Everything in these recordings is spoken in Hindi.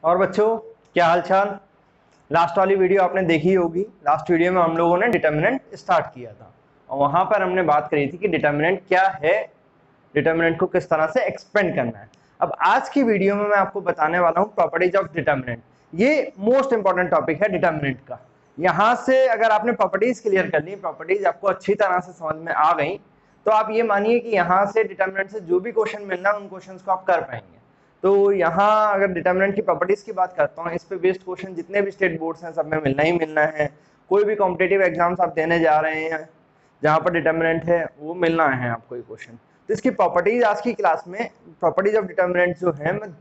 और बच्चों, क्या हाल चाल। लास्ट वाली वीडियो आपने देखी होगी। लास्ट वीडियो में हम लोगों ने डिटर्मिनेंट स्टार्ट किया था और वहां पर हमने बात करी थी कि डिटर्मिनेंट क्या है, डिटर्मिनेंट को किस तरह से एक्सपेंड करना है। अब आज की वीडियो में मैं आपको बताने वाला हूं प्रॉपर्टीज ऑफ डिटर्मिनेंट। ये मोस्ट इंपॉर्टेंट टॉपिक है डिटर्मिनेंट का। यहां से अगर आपने प्रॉपर्टीज क्लियर कर ली, प्रॉपर्टीज आपको अच्छी तरह से समझ में आ गई, तो आप ये मानिए कि यहाँ से डिटर्मिनेंट से जो भी क्वेश्चन मिलना है उन क्वेश्चन को आप कर पाएंगे। तो यहाँ अगर डिटर्मिनेंट की प्रॉपर्टीज की बात करता हूँ, इस पे बेस्ड क्वेश्चन जितने भी स्टेट बोर्ड्स हैं सब में मिलना ही मिलना है। कोई भी कॉम्पिटेटिव एग्जाम्स आप देने जा रहे हैं जहाँ पर डिटर्मिनेंट है वो मिलना है आपको ये क्वेश्चन। तो इसकी प्रॉपर्टीज आज की क्लास में, प्रॉपर्टीज ऑफ डिटर्मिनेंट जो है मैं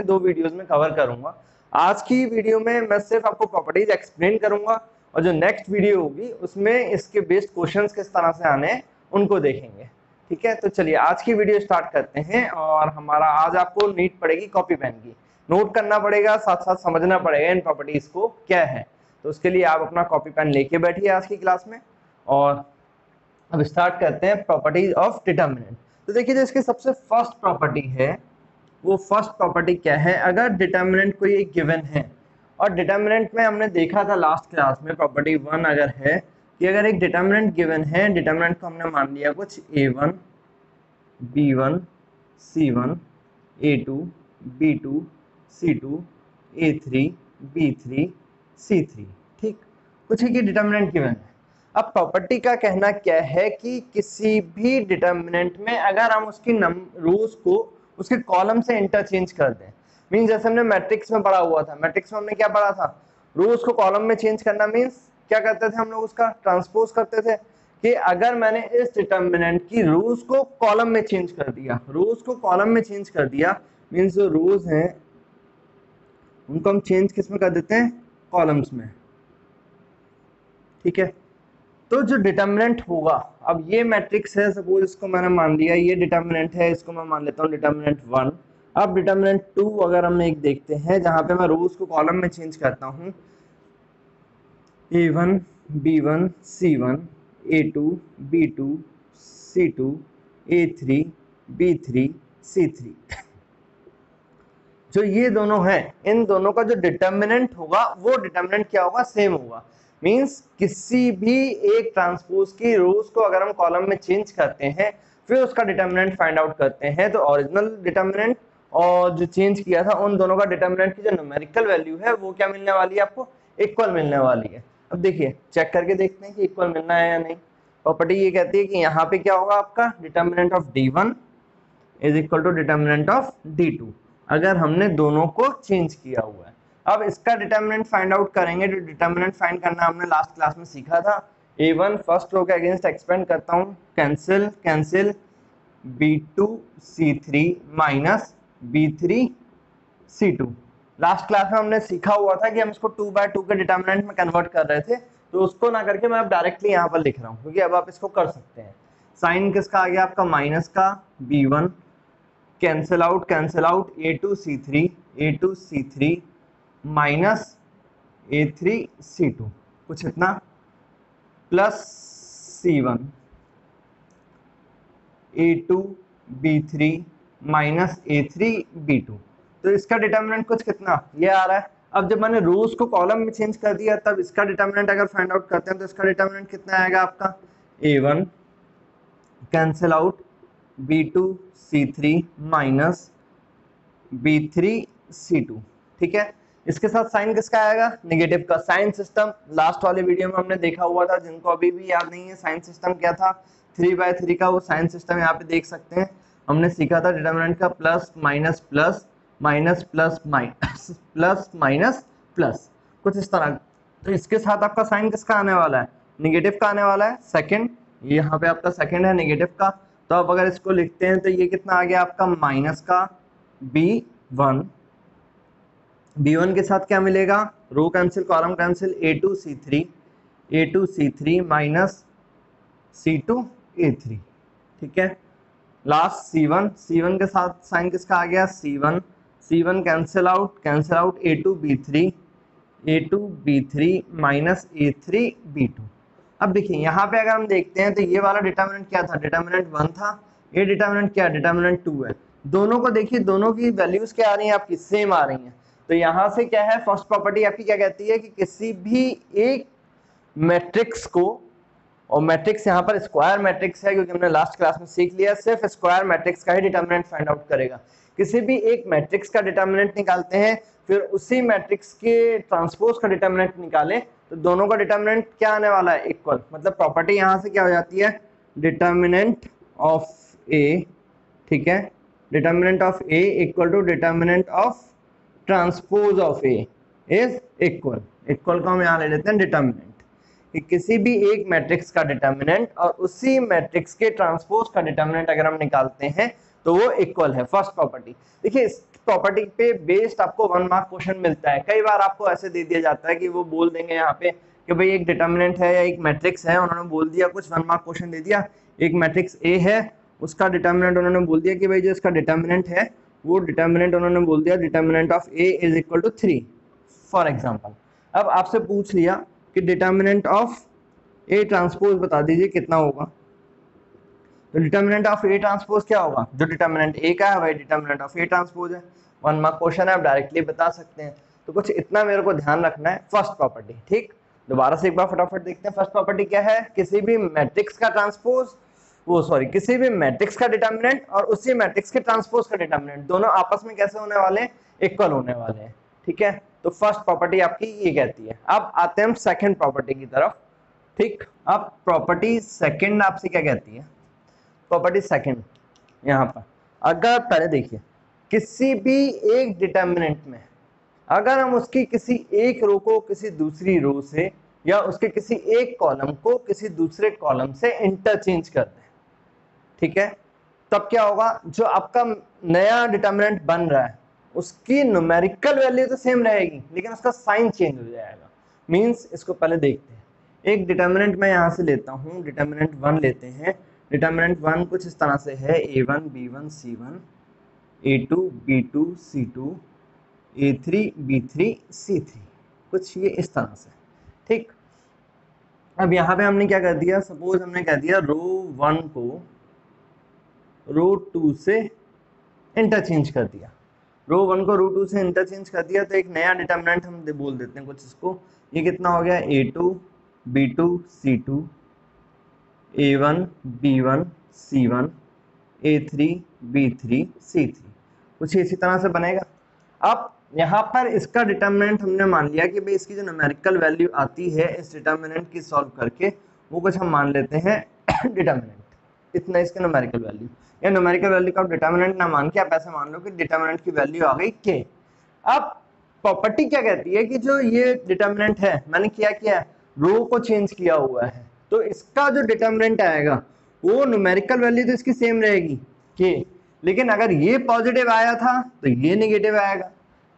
दो वीडियोज में कवर करूंगा। आज की वीडियो में मैं सिर्फ आपको प्रॉपर्टीज एक्सप्लेन करूंगा और जो नेक्स्ट वीडियो होगी उसमें इसके बेस्ड क्वेश्चंस किस तरह से आने हैं उनको देखेंगे। ठीक है, तो चलिए आज की वीडियो स्टार्ट करते हैं। और हमारा आज आपको नीड पड़ेगी कॉपी पेन की, नोट करना पड़ेगा, साथ साथ समझना पड़ेगा इन प्रॉपर्टीज को क्या है। तो उसके लिए आप अपना कॉपी पेन लेके बैठिए आज की क्लास में। और अब स्टार्ट करते हैं प्रॉपर्टीज ऑफ डिटर्मिनेंट। तो देखिए, जो इसकी सबसे फर्स्ट प्रॉपर्टी है वो फर्स्ट प्रॉपर्टी क्या है, अगर डिटर्मिनेंट कोई एक गिवन है, और डिटर्मिनेंट में हमने देखा था लास्ट क्लास में प्रॉपर्टी 1 अगर है कि अगर एक डिटर्मिनेंट गिवन है, डिटर्मिनेंट को हमने मान लिया कुछ a1 b1 c1 a2 b2 c2 a3 b3 c3, ठीक, कुछ ही की डिटर्मिनेंट गिवन है। अब प्रॉपर्टी का कहना क्या है कि किसी भी डिटर्मिनेंट में अगर हम उसकी रोज को उसके कॉलम से इंटरचेंज कर दें, मींस जैसे हमने मैट्रिक्स में पढ़ा हुआ था, मैट्रिक्स में हमने क्या पढ़ा था, रोज को कॉलम में चेंज करना, मींस क्या करते थे हम लोग, उसका ट्रांसपोज करते थे कि अगर मैंने इस डिटर्मिनेंट की रोज को कॉलम में चेंज कर दिया, रोज को कॉलम में चेंज कर दिया, मींस जो रोज हैं उनको हम चेंज किस में कर देते हैं, कॉलम्स में। ठीक है, तो जो डिटर्मिनेंट होगा, अब ये मैट्रिक्स है, सपोज इसको मैंने मान लिया ये डिटर्मिनेंट है, इसको मैं मान लेता हूँ डिटर्मिनेंट 1। अब डिटर्मिनेंट 2 अगर हम एक देखते हैं जहां पे मैं रोज को कॉलम में चेंज करता हूँ, a1 b1 c1 a2 b2 c2 a3 b3 c3, जो ये दोनों हैं इन दोनों का जो डिटर्मिनेंट होगा वो डिटर्मिनेंट क्या होगा, सेम होगा। मींस किसी भी एक ट्रांसपोज की रोज को अगर हम कॉलम में चेंज करते हैं फिर उसका डिटर्मिनेंट फाइंड आउट करते हैं, तो ओरिजिनल डिटर्मिनेंट और जो चेंज किया था उन दोनों का डिटर्मिनेंट की जो न्यूमेरिकल वैल्यू है वो क्या मिलने वाली है, आपको इक्वल मिलने वाली है। अब देखिए चेक करके देखते हैं कि इक्वल मिलना है या नहीं। प्रॉपर्टी ये कहती है कि यहाँ पे क्या होगा, आपका determinant of d1 is equal to determinant of d2 अगर हमने दोनों को चेंज किया हुआ है। अब इसका डिटर्मिनेंट फाइंड आउट करेंगे। जो डिटर्मिनेंट फाइंड करना हमने लास्ट क्लास में सीखा था, a1 फर्स्ट रो के अगेंस्ट एक्सपेंड करता हूँ, cancel cancel b2 c3 minus b3 c2। Last class में हमने सीखा हुआ था कि हम इसको 2/2 के डिटर्मिनेंट में कन्वर्ट कर रहे थे, तो उसको ना करके मैं अब डायरेक्टली यहाँ पर लिख रहा हूँ क्योंकि अब आप इसको कर सकते हैं। साइन किसका आ गया, आपका माइनस का b1, cancel out a2 c3 minus a3 c2, कुछ इतना, plus c1 a2 b3 minus a3 b2। तो इसका डिटर्मिनेंट कुछ कितना ये आ रहा है। अब जब मैंने रोज को कॉलम में चेंज कर दिया तब इसका डिटर्मिनेंट अगर फाइंड आउट करते हैं तो इसका डिटर्मिनेंट कितना आएगा, आपका a1 cancel out b2 c3 minus b3 c2। ठीक है, इसके साथ साइन किसका आएगा, नेगेटिव का। साइन सिस्टम लास्ट वाले वीडियो में हमने देखा हुआ था, जिनको अभी भी याद नहीं है साइन सिस्टम क्या था, 3/3 का वो साइन सिस्टम यहाँ पे देख सकते हैं। हमने सीखा था डिटर्मिनेंट का plus minus plus minus plus minus plus minus plus, कुछ इस तरह। तो इसके साथ आपका साइन किसका आने वाला है, नेगेटिव का आने वाला है, सेकेंड, यहाँ पे आपका सेकेंड है नेगेटिव का। तो अब अगर इसको लिखते हैं तो ये कितना आ गया आपका माइनस का b1, b1 के साथ क्या मिलेगा, row cancel column cancel, a2 c3 minus c2 a3। ठीक है, लास्ट c1 के साथ साइन किसका आ गया, c1 cancel out a2 b3 minus a3 b2। अब देखिए यहाँ पे अगर हम देखते हैं तो ये वाला डिटर्मिनेंट क्या था, डिटर्मिनेंट 1 था, ये डिटर्मिनेंट क्या है, डिटर्मिनेंट 2 है। दोनों को देखिए, दोनों की वैल्यूज क्या आ रही हैं, आपकी सेम आ रही हैं। तो यहाँ से क्या है, फर्स्ट प्रॉपर्टी आपकी क्या कहती है कि किसी भी एक मैट्रिक्स को, और मैट्रिक्स यहाँ पर स्क्वायर मैट्रिक्स है क्योंकि हमने लास्ट क्लास में सीख लिया, सिर्फ स्क्वायर मैट्रिक्स का ही डिटर्मिनेंट फाइंड आउट करेगा। किसी भी एक मैट्रिक्स का डिटर्मिनेंट निकालते हैं, फिर उसी मैट्रिक्स के ट्रांसपोज का डिटर्मिनेंट निकालें, तो दोनों का डिटर्मिनेंट क्या आने वाला है, इक्वल। मतलब प्रॉपर्टी यहाँ से क्या हो जाती है, डिटर्मिनेंट ऑफ ए, ठीक है, determinant of A equal to determinant of transpose of A is equal. Equal को हम यहाँ ले लेते हैं डिटर्मिनेंट, कि किसी भी एक मैट्रिक्स का डिटर्मिनेंट और उसी मैट्रिक्स के ट्रांसपोज का डिटर्मिनेंट अगर हम निकालते हैं तो वो इक्वल है। फर्स्ट प्रॉपर्टी देखिए, इस प्रॉपर्टी पे बेस्ड आपको 1 मार्क क्वेश्चन मिलता है। कई बार आपको ऐसे दे दिया जाता है कि वो बोल देंगे यहाँ पे कि भाई एक डिटर्मिनेंट है या एक मैट्रिक्स है, उन्होंने बोल दिया कुछ 1 मार्क क्वेश्चन दे दिया, एक मैट्रिक्स ए है, उसका डिटर्मिनेंट उन्होंने बोल दिया कि भाई जो इसका डिटर्मिनेंट है वो डिटर्मिनेंट उन्होंने बोल दिया determinant of A is equal to 3 for example. अब आपसे पूछ लिया कि डिटर्मिनेंट ऑफ ए ट्रांसपोज बता दीजिए कितना होगा, तो डिटर्मिनेंट ऑफ ए ट्रांसपोज क्या होगा, जो डिटर्मिनेंट ए का है वही डिटर्मिनेंट ऑफ ए ट्रांसपोज है। 1 मार्क क्वेश्चन है, आप डायरेक्टली बता सकते हैं। तो कुछ इतना मेरे को ध्यान रखना है, फर्स्ट प्रॉपर्टी। ठीक, दोबारा से एक बार फटाफट देखते हैं। फर्स्ट प्रॉपर्टी क्या है, किसी भी मैट्रिक्स का ट्रांसपोज, किसी भी मैट्रिक्स का डिटर्मिनेंट और उसी मैट्रिक्स के ट्रांसपोज का डिटर्मिनेंट दोनों आपस में कैसे होने वाले हैं, इक्वल होने वाले हैं। ठीक है, तो फर्स्ट प्रॉपर्टी आपकी ये कहती है। अब आते हैं हम सेकंड प्रॉपर्टी की तरफ। ठीक, अब प्रॉपर्टी सेकंड आपसे क्या कहती है, प्रॉपर्टी सेकंड यहाँ पर अगर पहले देखिए, किसी भी एक डिटर्मिनेंट में अगर हम उसकी किसी एक रो को किसी दूसरी रो से या उसके किसी एक कॉलम को किसी दूसरे कॉलम से इंटरचेंज कर दें, ठीक है, तब क्या होगा, जो आपका नया डिटर्मिनेंट बन रहा है उसकी न्यूमेरिकल वैल्यू तो सेम रहेगी लेकिन उसका साइन चेंज हो जाएगा। मींस इसको पहले देखते हैं। एक डिटर्मिनेंट मैं यहाँ से लेता हूँ, डिटर्मिनेंट 1 लेते हैं। डिटर्मिनेंट 1 कुछ इस तरह से है, a1 b1 c1 a2 b2 c2 a3 b3 c3, कुछ ये इस तरह से। ठीक, अब यहाँ पे हमने क्या कर दिया, सपोज हमने कह दिया रो 1 को रो 2 से इंटरचेंज कर दिया, रो 1 को रो 2 से इंटरचेंज कर दिया, तो एक नया डिटर्मिनेंट हम बोल देते हैं कुछ इसको। ये कितना हो गया, a2 b2 c2 a1 b1 c1 a3 b3 c3, कुछ इसी तरह से बनेगा। अब यहाँ पर इसका डिटर्मिनेंट हमने मान लिया कि भाई इसकी जो न्यूमेरिकल वैल्यू आती है इस डिटर्मिनेंट की सॉल्व करके, वो कुछ हम मान लेते हैं डिटर्मिनेंट, इतना इसका न्यूमेरिकल वैल्यू, या न्यूमेरिकल वैल्यू का डिटर्मिनेंट ना मान के आप ऐसे मान लो कि डिटर्मिनेंट की वैल्यू आ गई k। अब प्रॉपर्टी क्या कहती है कि जो ये डिटर्मिनेंट है, मैंने क्या रो को चेंज किया हुआ है, तो इसका जो डिटर्मिनेंट आएगा वो न्यूमेरिकल वैल्यू तो इसकी सेम रहेगी k, लेकिन अगर ये पॉजिटिव आया था तो ये नेगेटिव आएगा,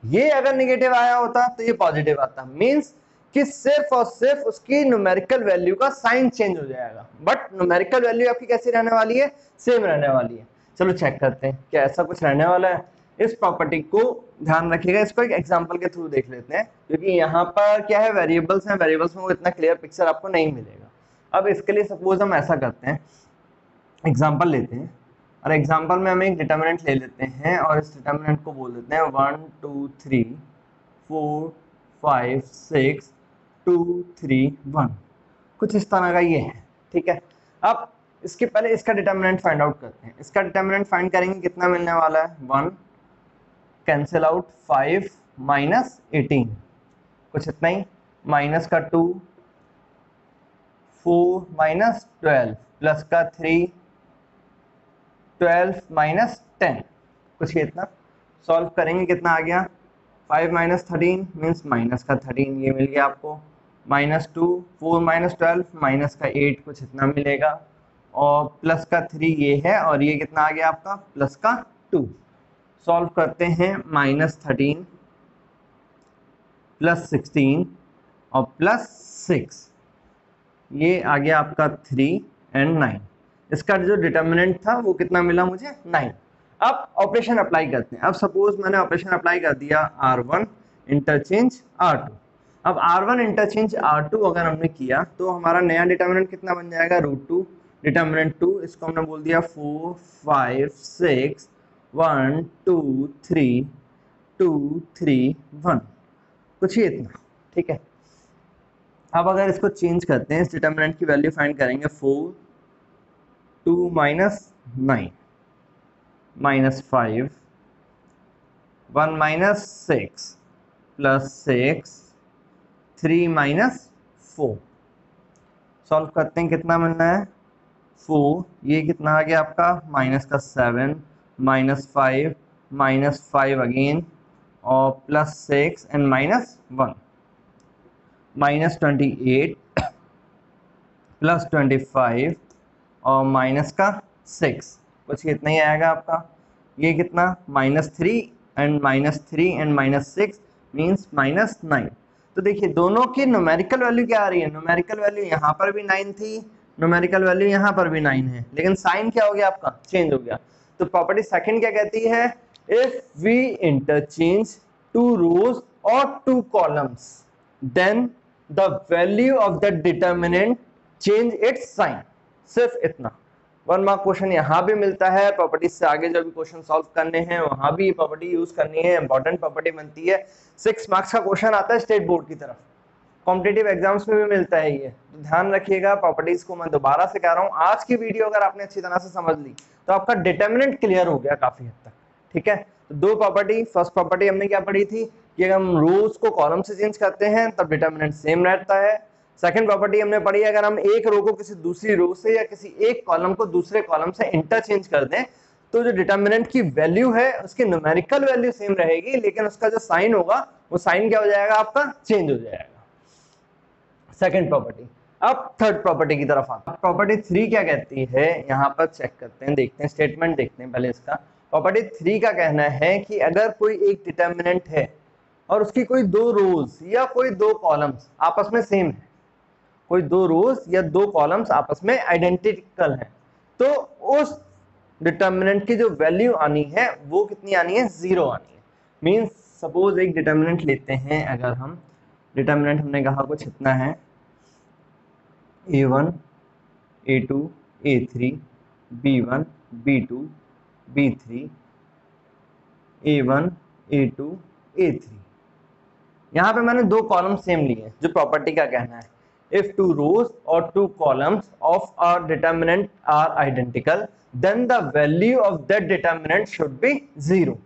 ये अगर नेगेटिव आया होता तो ये पॉजिटिव आता। मींस कि सिर्फ और सिर्फ उसकी न्यूमेरिकल वैल्यू का साइन चेंज हो जाएगा, बट न्यूमेरिकल वैल्यू आपकी कैसी रहने वाली है, सेम रहने वाली है। चलो चेक करते हैं क्या ऐसा कुछ रहने वाला है। इस प्रॉपर्टी को ध्यान रखिएगा, इसको एक एग्जांपल के थ्रू देख लेते हैं, क्योंकि यहाँ पर क्या है, वेरिएबल्स हैं, वेरिएबल्स में वो इतना क्लियर पिक्चर आपको नहीं मिलेगा। अब इसके लिए सपोज हम ऐसा करते हैं, एग्जाम्पल लेते हैं, और एग्जाम्पल में हम एक डिटर्मिनेंट ले लेते हैं और इस डिटर्मिनेंट को बोल देते हैं 1 2 3 4 5 6 2 3 1, कुछ इस तरह का ये है। ठीक है, अब इसके पहले इसका डिटर्मिनेंट फाइंड आउट करते हैं। इसका डिटर्मिनेंट फाइंड करेंगे, कितना मिलने वाला है, 1 कैंसिल आउट 5 माइनस 18, कुछ इतना ही, माइनस का 2 4 माइनस 12 प्लस का 3 12 माइनस 10, कुछ ये इतना। सॉल्व करेंगे, कितना आ गया, 5 माइनस 13 मीन्स माइनस का 13, ये मिल गया आपको, माइनस 2 4 माइनस 12 माइनस का 8, कुछ इतना मिलेगा, और प्लस का 3 ये है, और ये कितना आ गया आपका, प्लस का 2। सॉल्व करते हैं, माइनस 13 प्लस 16 और प्लस 6, ये आ गया आपका 3 एंड 9। इसका जो डिटर्मिनेंट था वो कितना मिला मुझे, 9। अब ऑपरेशन अप्लाई करते हैं। अब सपोज मैंने ऑपरेशन अप्लाई कर दिया R1 इंटरचेंज R2। अब R1 इंटरचेंज R2 अगर हमने किया तो हमारा नया डिटर्मिनेंट कितना बन जाएगा, √2 डिटर्मिनेंट 2, इसको हमने बोल दिया 4 5 6 1 2 3 2 3 1, कुछ ही इतना, ठीक है। अब अगर इसको चेंज करते हैं, इस डिटर्मिनेंट की वैल्यू फाइंड करेंगे 4 2 minus 9 minus 5 1 minus 6 plus 6 3 minus 4। Solve करते हैं, कितना मिलना है 4, ये कितना आ गया आपका माइनस का 7 माइनस 5 माइनस 5 अगेन और plus 6 and minus 1 minus 28 plus 25 और माइनस का 6, कुछ इतना ही आएगा आपका। ये कितना -3 एंड -3 एंड -6 मीन्स -9। तो देखिए दोनों की न्यूमेरिकल वैल्यू क्या आ रही है, न्यूमेरिकल वैल्यू यहाँ पर भी 9 थी, न्यूमेरिकल वैल्यू यहाँ पर भी 9 है, लेकिन साइन क्या हो गया आपका, चेंज हो गया। तो प्रॉपर्टी सेकंड क्या कहती है, इफ वी इंटरचेंज 2 rows और 2 columns then the value of the determinant change its sign. सिर्फ इतना। 1 मार्क क्वेश्चन यहाँ भी मिलता है, प्रॉपर्टी से आगे जो भी क्वेश्चन सॉल्व करने हैं वहां भी प्रॉपर्टी यूज करनी है, इंपॉर्टेंट प्रॉपर्टी बनती है। 6 मार्क्स का क्वेश्चन आता है स्टेट बोर्ड की तरफ, कॉम्पिटिटिव एग्जाम्स में भी मिलता है ये, तो ध्यान रखिएगा। प्रॉपर्टीज को मैं दोबारा से कह रहा हूँ, आज की वीडियो अगर आपने अच्छी तरह से समझ ली तो आपका डिटर्मिनेंट क्लियर हो गया काफी हद तक, ठीक है। तो 2 प्रॉपर्टी, फर्स्ट प्रॉपर्टी हमने क्या पढ़ी थी कि अगर हम रोज को कॉलम से चेंज करते हैं तब डिटर्मिनेंट सेम रहता है। सेकंड प्रॉपर्टी हमने पढ़ी, अगर हम एक रो को किसी दूसरी रो से या किसी एक कॉलम को दूसरे कॉलम से इंटरचेंज कर दें तो जो डिटर्मिनेंट की वैल्यू है उसकी न्यूमेरिकल वैल्यू सेम रहेगी, लेकिन उसका जो साइन होगा वो साइन क्या हो जाएगा आपका, चेंज हो जाएगा। Second property. अब थर्ड प्रॉपर्टी की तरफ आते हैं। प्रॉपर्टी 3 क्या कहती है, यहाँ पर चेक करते हैं, देखते हैं स्टेटमेंट देखते हैं पहले इसका। प्रॉपर्टी 3 का कहना है कि अगर कोई एक डिटर्मिनेंट है और उसकी कोई 2 रोज या कोई 2 कॉलम्स आपस में सेम है, कोई 2 रोज या 2 कॉलम्स आपस में आइडेंटिकल हैं, तो उस डिटर्मिनेंट की जो वैल्यू आनी है वो कितनी आनी है, 0 आनी है। मींस सपोज एक डिटर्मिनेंट लेते हैं, अगर हम डिटर्मिनेंट हमने कहा कुछ इतना है a1 a2 a3 b1 b2 b3 a1 a2 a3। यहाँ पे मैंने 2 कॉलम सेम लिए, जो प्रॉपर्टी का कहना है if 2 rows or 2 columns of a determinant are identical then the value of that determinant should be 0।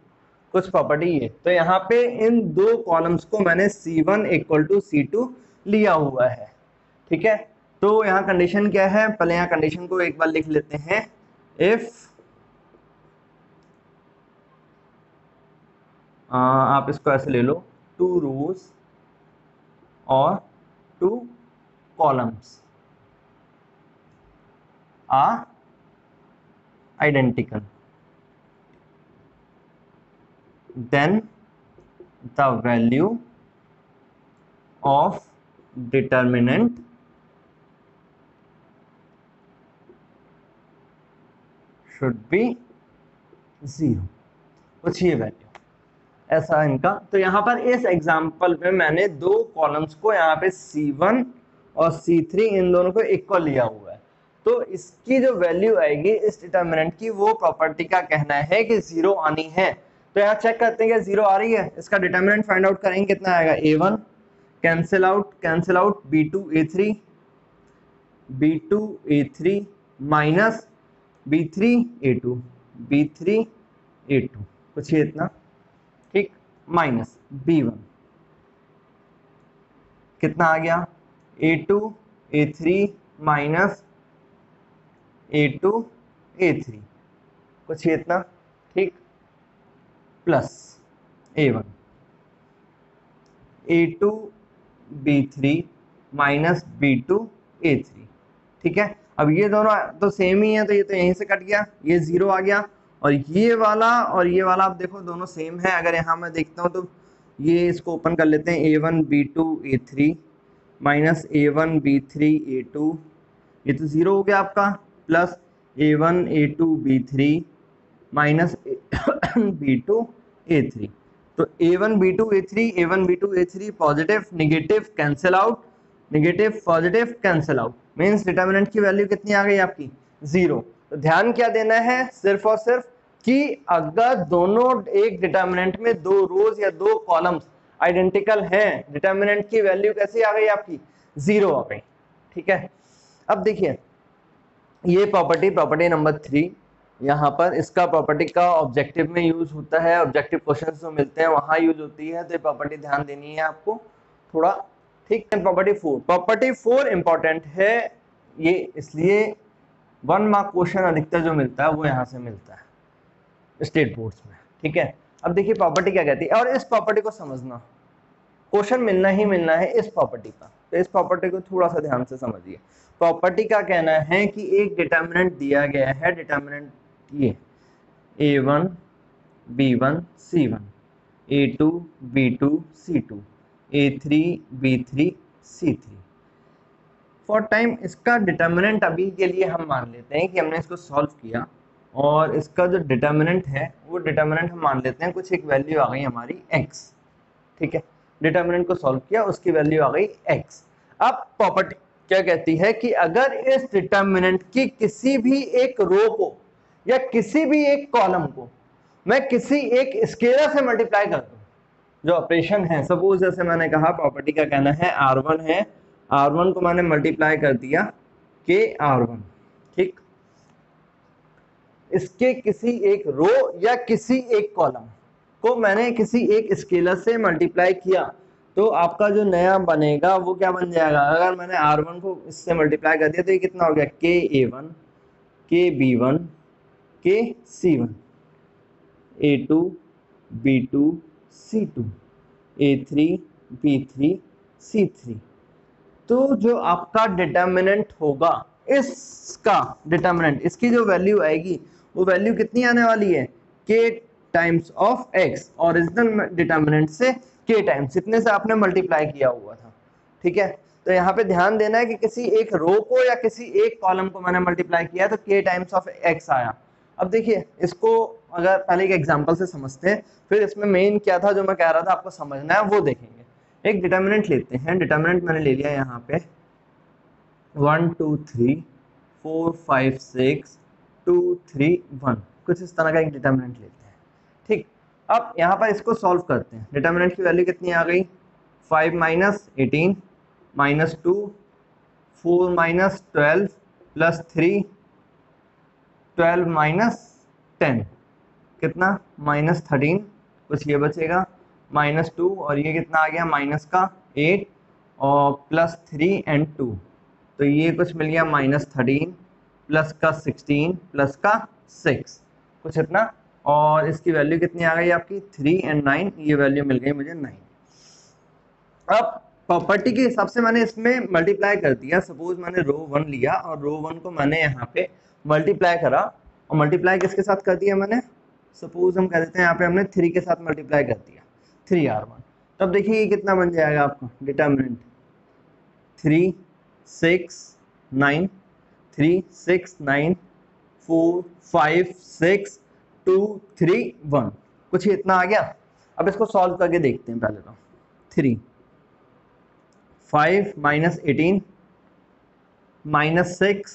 कुछ प्रॉपर्टी है, तो यहाँ पे इन 2 कॉलम्स को मैंने C1 = C2 लिया हुआ है, ठीक है। तो यहाँ कंडीशन क्या है, पहले यहाँ कंडीशन को एक बार लिख लेते हैं। इफ आप इसको ऐसे ले लो, 2 rows और 2 columns are identical then the value of determinant should be 0। कुछ ये वैल्यू ऐसा इनका। तो यहाँ पर इस एग्जांपल में मैंने 2 कॉलम्स को यहाँ पे C1 और C3 इन दोनों को इक्वल लिया हुआ है, तो इसकी जो वैल्यू आएगी इस डिटर्मिनेंट की, वो प्रॉपर्टी का कहना है कि 0 आनी है। तो यहाँ चेक करते हैं कि 0 आ रही है, इसका डिटर्मिनेंट फाइंड आउट करेंगे, कितना आएगा a1 cancel out b2 a3 b2 a3 minus b3 a2 b3 a2, कुछ ये इतना, ठीक, माइनस b1 कितना आ गया a2 a3 minus a2 a3, कुछ ये इतना, ठीक, plus a1 a2 b3 minus b2 a3, ठीक है। अब ये दोनों तो सेम ही है, तो ये तो यहीं से कट गया, ये 0 आ गया, और ये वाला आप देखो दोनों सेम है। अगर यहाँ मैं देखता हूँ तो ये इसको ओपन कर लेते हैं, a1 b2 a3 minus a1 b3 a2, ये तो 0 हो गया आपका, plus a1 a2 b3 minus b2 a3। तो a1 b2 a3 positive negative cancel out, negative positive cancel out, means determinant की वैल्यू कितनी आ गई आपकी, 0। तो ध्यान क्या देना है, सिर्फ और सिर्फ कि अगर दोनों एक डिटर्मिनेंट में दो रोज या दो कॉलम्स आइडेंटिकल हैं, डिटर्मिनेंट की वैल्यू कैसी आ गई आपकी, 0 आ गई। ठीक है, अब देखिए ये प्रॉपर्टी नंबर 3, यहाँ पर इसका प्रॉपर्टी का ऑब्जेक्टिव में यूज होता है, ऑब्जेक्टिव क्वेश्चन जो मिलते हैं वहां यूज होती है, तो ये प्रॉपर्टी ध्यान देनी है आपको थोड़ा। ठीक है, प्रॉपर्टी 4 इंपॉर्टेंट है ये, इसलिए 1 मार्क क्वेश्चन अधिकतर जो मिलता है वो यहाँ से मिलता है स्टेट बोर्ड्स में। ठीक है, अब देखिए प्रॉपर्टी क्या कहती है, और इस प्रॉपर्टी को समझना, क्वेश्चन मिलना ही मिलना है इस प्रॉपर्टी का, तो इस प्रॉपर्टी को थोड़ा सा ध्यान से समझिए। प्रॉपर्टी का कहना है कि एक डिटर्मिनेंट दिया गया है, डिटर्मिनेंट ये a1 b1 c1, a2 b2 c2, a3 b3 c3। For time इसका डिटर्मिनेंट अभी के लिए हम मान लेते हैं कि हमने इसको सॉल्व किया, और इसका जो डिटर्मिनेंट है वो डिटर्मिनेंट हम मान लेते हैं कुछ एक वैल्यू आ गई हमारी x। ठीक है, डिटर्मिनेंट को सॉल्व किया, उसकी वैल्यू आ गई x। अब प्रॉपर्टी क्या कहती है कि अगर इस डिटर्मिनेंट की किसी भी एक रो को या किसी भी एक कॉलम को मैं किसी एक स्केलर से मल्टीप्लाई कर दूं, जो ऑपरेशन है, सपोज जैसे मैंने कहा प्रॉपर्टी का कहना है r1 है, r1 को मैंने मल्टीप्लाई कर दिया के r1। ठीक, इसके किसी एक रो या किसी एक कॉलम को मैंने किसी एक स्केलर से मल्टीप्लाई किया, तो आपका जो नया बनेगा वो क्या बन जाएगा, अगर मैंने r1 को इससे मल्टीप्लाई कर दिया तो ये कितना हो गया, के a1 के b1 के c1, a2 b2 c2, a3 b3 c3। तो जो आपका डिटर्मिनेंट होगा, इसका डिटर्मिनेंट, इसकी जो वैल्यू आएगी वो वैल्यू कितनी आने वाली है, k times of x, original determinant से k टाइम्स, इतने से आपने मल्टीप्लाई किया हुआ था। ठीक है, तो यहाँ पे ध्यान देना है कि किसी एक रो को या किसी एक कॉलम को मैंने मल्टीप्लाई किया तो k टाइम्स ऑफ x आया। अब देखिए इसको अगर पहले एक एग्जांपल से समझते हैं, फिर इसमें मेन क्या था जो मैं कह रहा था आपको समझना है वो देखेंगे। एक डिटर्मिनेंट लेते हैं, डिटर्मिनेंट मैंने ले लिया यहाँ पे 1 2 3 4 5 6 2 3 1, कुछ इस तरह का एक डिटर्मिनेंट लेते हैं। ठीक, अब यहाँ पर इसको सॉल्व करते हैं, डिटर्मिनेंट की वैल्यू कितनी आ गई, 5 minus 18 minus 2 4 minus 12 plus 3 12 minus 10 कितना, माइनस 13, कुछ ये बचेगा माइनस 2, और ये कितना आ गया माइनस का 8 और प्लस 3 एंड 2, तो ये कुछ मिल गया माइनस 13 प्लस का 16 प्लस का 6, कुछ इतना, और इसकी वैल्यू कितनी आ गई आपकी 3 एंड 9, ये वैल्यू मिल गई मुझे 9। अब प्रॉपर्टी के हिसाब से मैंने इसमें मल्टीप्लाई कर दिया, सपोज मैंने रो 1 लिया और रो 1 को मैंने यहाँ पे मल्टीप्लाई करा, और मल्टीप्लाई किसके साथ कर दिया मैंने, सपोज हम कह देते हैं यहाँ पे हमने 3 के साथ मल्टीप्लाई कर दिया, 3r1। तब देखिए ये कितना बन जाएगा आपका डिटर्मिनेंट, 3 6 9 3 6 9 4 5 6 2 3 1, कुछ इतना आ गया। अब इसको सॉल्व करके देखते हैं, पहले तो 3 5 minus 18 minus 6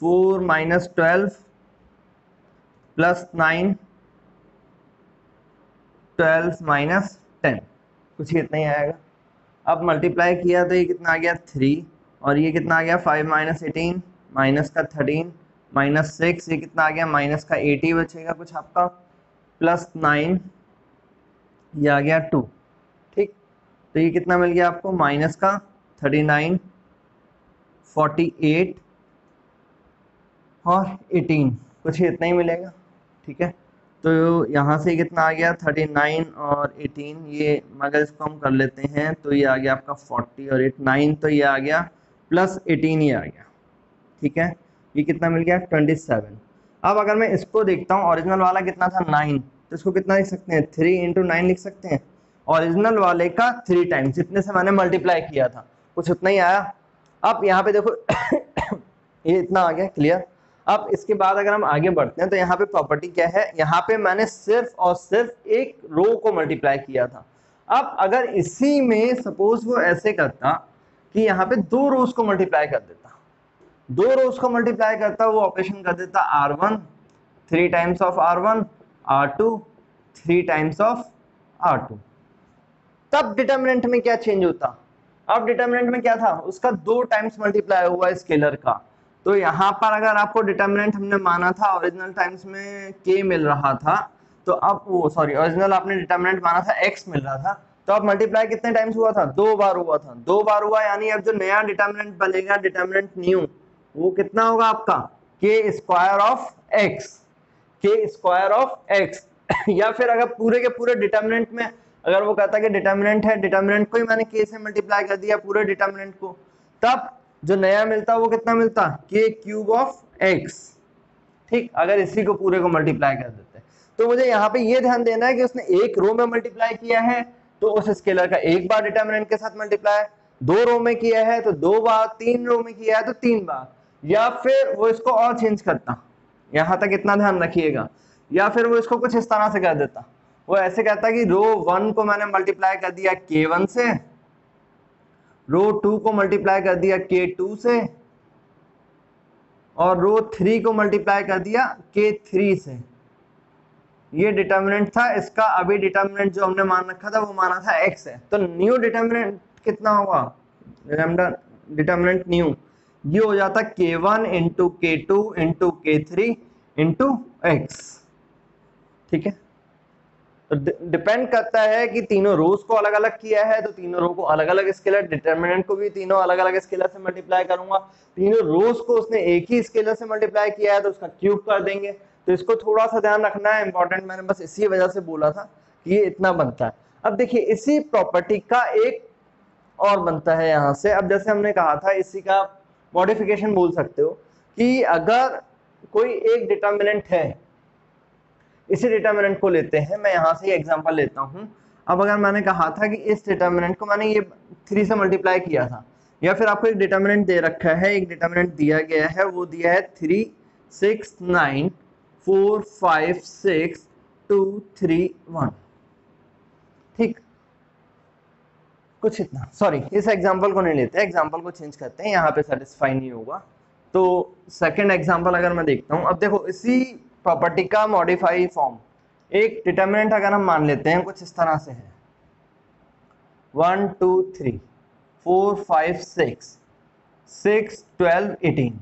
4 minus 12 plus 9 12 minus 10, कुछ इतना ही आएगा। अब मल्टीप्लाई किया तो ये कितना आ गया 3, और ये कितना आ गया 5 माइनस 18 माइनस का 13 माइनस 6, ये कितना आ गया माइनस का 80 बचेगा कुछ आपका, प्लस 9 ये आ गया 2। ठीक, तो ये कितना मिल गया आपको, माइनस का 39 48 और 18, कुछ इतना ही मिलेगा। ठीक है, तो यहाँ से कितना आ गया 39 और 18, ये अगर इसको हम कर लेते हैं तो ये आ गया आपका 40 और 8 9, तो ये आ गया प्लस 18 ये आ गया। ठीक है, ये कितना मिल गया 27। अब अगर मैं इसको देखता हूँ, ओरिजिनल वाला कितना था 9, तो इसको कितना लिख सकते हैं 3 इंटू 9 लिख सकते हैं, ओरिजिनल वाले का 3 टाइम्स, जितने से मैंने मल्टीप्लाई किया था कुछ उतना ही आया। अब यहाँ पे देखो ये इतना आ गया, क्लियर। अब इसके बाद अगर हम आगे बढ़ते हैं तो यहाँ पे प्रॉपर्टी क्या है, यहाँ पे मैंने सिर्फ और सिर्फ एक रो को मल्टीप्लाई किया था। अब अगर इसी में सपोज वो ऐसे करता कि यहाँ पे 2 रोज को मल्टीप्लाई कर देता, 2 रोज को मल्टीप्लाई करता, वो ऑपरेशन कर देता r1 3 times of R1, R2 3 times of R2। तब डिटर्मिनेंट में क्या चेंज होता, अब डिटर्मिनेंट में क्या था, उसका 2 टाइम्स मल्टीप्लाई हुआ स्केलर का। तो यहाँ पर अगर आपको डिटर्मिनेंट हमने माना था ओरिजिनल टाइम्स में k मिल रहा था, तो अब वो सॉरी ओरिजिनल आपने डिटर्मिनेंट माना था x मिल रहा था, तो अब मल्टीप्लाई कितने टाइम्स हुआ था, 2 बार हुआ था, 2 बार हुआ, यानी अब जो नया डिटर्मिनेंट बनेगा डिटर्मिनेंट न्यू, वो कितना होगा आपका k square of x, k square of x। या फिर अगर पूरे के पूरे डिटर्मिनेंट में अगर वो कहता है कि डिटर्मिनेंट है, डिटर्मिनेंट को ही मैंने k से मल्टीप्लाई कर दिया पूरे डिटर्मिनेंट को, तब जो नया मिलता वो कितना मिलता, k क्यूब ऑफ x। ठीक, अगर इसी को पूरे को मल्टीप्लाई कर देते हैं तो मुझे यहाँ पे ये ध्यान देना है कि उसने एक रो में मल्टीप्लाई किया है तो उस स्केलर का एक बार डिटर्मिनेंट के साथ मल्टीप्लाई, 2 रो में किया है तो 2 बार, 3 रो में किया है तो 3 बार, या फिर वो इसको और चेंज करता, यहाँ तक इतना ध्यान रखिएगा, या फिर वो इसको कुछ इस तरह से कर देता, वो ऐसे कहता कि रो 1 को मैंने मल्टीप्लाई कर दिया k1 से, रो 2 को मल्टीप्लाई कर दिया k2 से, और रो 3 को मल्टीप्लाई कर दिया k3 से। ये डिटर्मिनेंट था इसका, अभी डिटर्मिनेंट जो हमने मान रखा था वो माना था x है, तो न्यू डिटर्मिनेंट कितना होगा, डिटर्मिनेंट न्यू ये हो जाता k1 into k2 into k3 into x। ठीक है, तो डिपेंड करता है कि तीनों रोज को अलग अलग किया है तो तीनों रो को अलग अलग स्केलर, डिटर्मिनेंट को भी तीनों अलग अलग स्केलर से मल्टीप्लाई करूंगा, तीनों रोज को उसने एक ही स्केलर से मल्टीप्लाई किया है तो उसका क्यूब कर देंगे, तो इसको थोड़ा सा ध्यान रखना है, इंपॉर्टेंट, मैंने बस इसी वजह से बोला था कि ये इतना बनता है। अब देखिए इसी प्रॉपर्टी का एक और बनता है यहाँ से, अब जैसे हमने कहा था इसी का मॉडिफिकेशन बोल सकते हो कि अगर कोई एक डिटर्मिनेंट है, इसी डिटर्मिनेंट को लेते हैं, मैं यहाँ से एग्जांपल लेता हूँ। अब अगर मैंने कहा था कि इस डिटर्मिनेंट को मैंने ये 3 से मल्टीप्लाई किया था, या फिर आपको एक डिटर्मिनेंट दे रखा है, एक डिटर्मिनेंट दिया गया है, वो दिया है 3 6 9 4 5 6 2 3 1। ठीक, कुछ इतना, सॉरी इस एग्जांपल को नहीं लेते, एग्जांपल को चेंज करते हैं, यहाँ पे सेटिस्फाई नहीं होगा। तो सेकंड एग्जांपल अगर मैं देखता हूँ, अब देखो इसी प्रॉपर्टी का मॉडिफाई फॉर्म, एक डिटर्मिनेंट अगर हम मान लेते हैं कुछ इस तरह से है 1 2 3 4 5 6 6 12 18,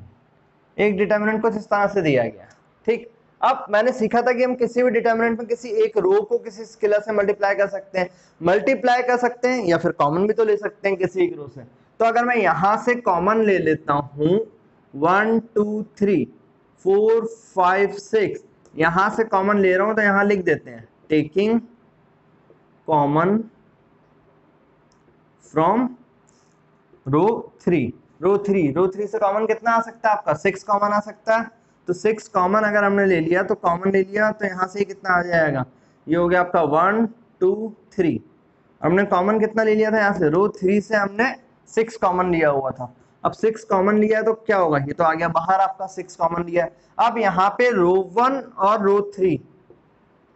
एक डिटर्मिनेंट कुछ इस तरह से दिया गया। ठीक, अब मैंने सीखा था कि हम किसी भी डिटर्मिनेंट में किसी एक रो को किसी स्केलर से मल्टीप्लाई कर सकते हैं, या फिर कॉमन भी तो ले सकते हैं किसी एक रो से। तो अगर मैं यहां से कॉमन ले लेता हूं 1 2 3 4 5 6, यहां से कॉमन ले रहा हूं तो यहां लिख देते हैं टेकिंग कॉमन फ्रॉम रो 3, रो 3 से कॉमन कितना आ सकता है आपका 6 कॉमन आ सकता है, तो 6 कॉमन अगर हमने ले लिया तो कॉमन ले लिया तो यहाँ से कितना आ जाएगा, ये हो गया आपका 1 2 3, हमने कॉमन कितना ले लिया था यहाँ से, रो 3 से हमने 6 कॉमन लिया हुआ था, अब 6 कॉमन लिया है तो क्या होगा, ये तो आ गया बाहर आपका 6 कॉमन लिया है। अब यहाँ पे रो 1 और रो 3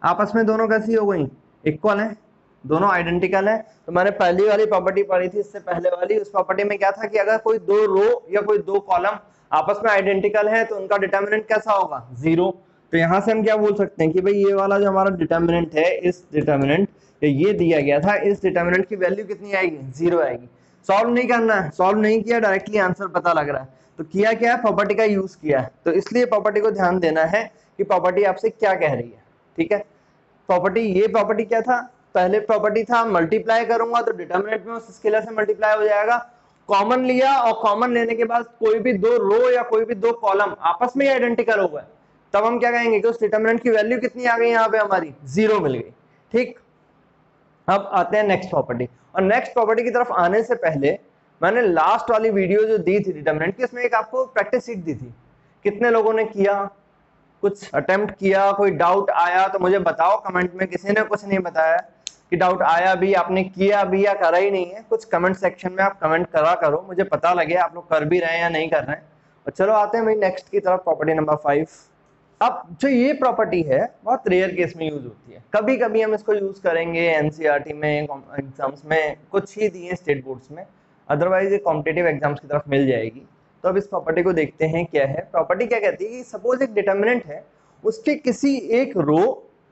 आपस में दोनों कैसी हो गई, इक्वल है, दोनों आइडेंटिकल है। तो मैंने पहली वाली प्रॉपर्टी पढ़ी थी इससे पहले वाली, उस प्रॉपर्टी में क्या था कि अगर कोई 2 रो या कोई 2 कॉलम आपस में आइडेंटिकल है तो उनका डिटर्मिनेंट कैसा होगा, 0। तो यहाँ से हम क्या बोल सकते हैं कि भाई ये वाला जो हमारा डिटर्मिनेंट है, इस डिटर्मिनेंट ये दिया गया था, इस डिटर्मिनेंट की वैल्यू कितनी आएगी, 0 आएगी। सॉल्व नहीं करना है, सॉल्व नहीं किया, डायरेक्टली आंसर पता लग रहा है, तो किया क्या है, प्रॉपर्टी का यूज किया है। तो इसलिए प्रॉपर्टी को ध्यान देना है कि प्रॉपर्टी आपसे क्या कह रही है। ठीक है, प्रॉपर्टी, ये प्रॉपर्टी क्या था, पहले प्रॉपर्टी था मल्टीप्लाई करूंगा तो डिटर्मिनेंट में उस स्केलर से मल्टीप्लाई हो जाएगा, कॉमन लिया और कॉमन लेने के बाद कोई भी 2 रो या कोई भी 2 कॉलम आपस में आइडेंटिकल हो गए, तब हम क्या कहेंगे कि उस डिटर्मिनेंट की वैल्यू कितनी आ गई, यहाँ पे हमारी 0 मिल गई। ठीक, अब आते हैं नेक्स्ट प्रॉपर्टी, और नेक्स्ट प्रॉपर्टी की तरफ आने से पहले मैंने लास्ट वाली वीडियो जो दी थी डिटर्मिनेंट की, उसमें एक आपको प्रैक्टिस शीट दी थी, कितने लोगों ने किया, कुछ अटेम्प्ट किया, कोई डाउट आया तो मुझे बताओ कमेंट में, किसी ने कुछ नहीं बताया कि डाउट आया भी, आपने किया भी या करा ही नहीं है, कुछ कमेंट सेक्शन में आप कमेंट करा करो, मुझे पता लगे आप लोग कर भी रहे हैं या नहीं कर रहे हैं। और चलो आते हैं भाई नेक्स्ट की तरफ, प्रॉपर्टी नंबर 5। अब जो ये प्रॉपर्टी है बहुत रेयर केस में यूज होती है, कभी कभी हम इसको यूज करेंगे एनसीईआरटी में, एग्जाम्स में, कुछ ही दिए स्टेट बोर्ड्स में, अदरवाइज ये कॉम्पिटिटिव एग्जाम्स की तरफ मिल जाएगी। तो अब इस प्रॉपर्टी को देखते हैं क्या है। प्रॉपर्टी क्या कहती है कि सपोज एक डिटर्मिनेंट है उसके किसी एक रो,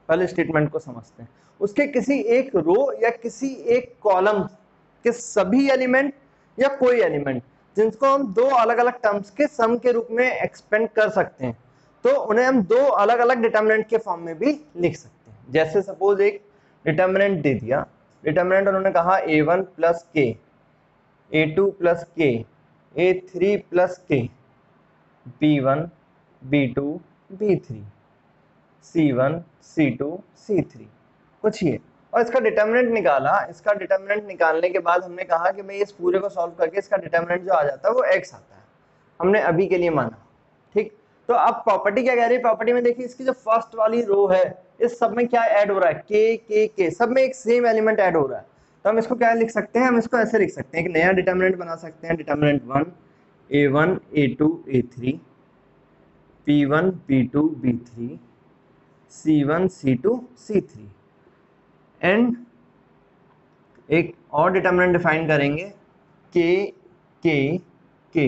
पहले स्टेटमेंट को समझते हैं, उसके किसी एक रो या किसी एक कॉलम के सभी एलिमेंट या कोई एलिमेंट जिनको हम दो अलग अलग टर्म्स के सम के रूप में एक्सपेंड कर सकते हैं, तो उन्हें हम दो अलग अलग डिटर्मिनेंट के फॉर्म में भी लिख सकते हैं। जैसे सपोज एक डिटर्मिनेंट दे दिया, डिटर्मिनेंट उन्होंने कहा a1 प्लस के, a2 प्लस के, a3 प्लस के, b1 b2 b3 c1 c2 c3, कुछ ये, और इसका डिटर्मिनेंट निकाला। इसका डिटर्मिनेंट निकालने के बाद हमने कहा कि भाई इस पूरे को सॉल्व करके इसका डिटर्मिनेंट जो आ जाता है वो x आता है, हमने अभी के लिए माना, ठीक। तो अब प्रॉपर्टी क्या कह रही है, प्रॉपर्टी में देखिए इसकी जो फर्स्ट वाली रो है इस सब में क्या ऐड हो रहा है, के सब में एक सेम एलिमेंट ऐड हो रहा है, तो हम इसको क्या लिख सकते हैं, हम इसको ऐसे लिख सकते हैं, एक नया डिटर्मिनेंट बना सकते हैं, determinant 1 a1 a2 a3 p1 p2 b3 c1 c2 c3 and एक और डिटर्मिनेंट डिफाइन करेंगे के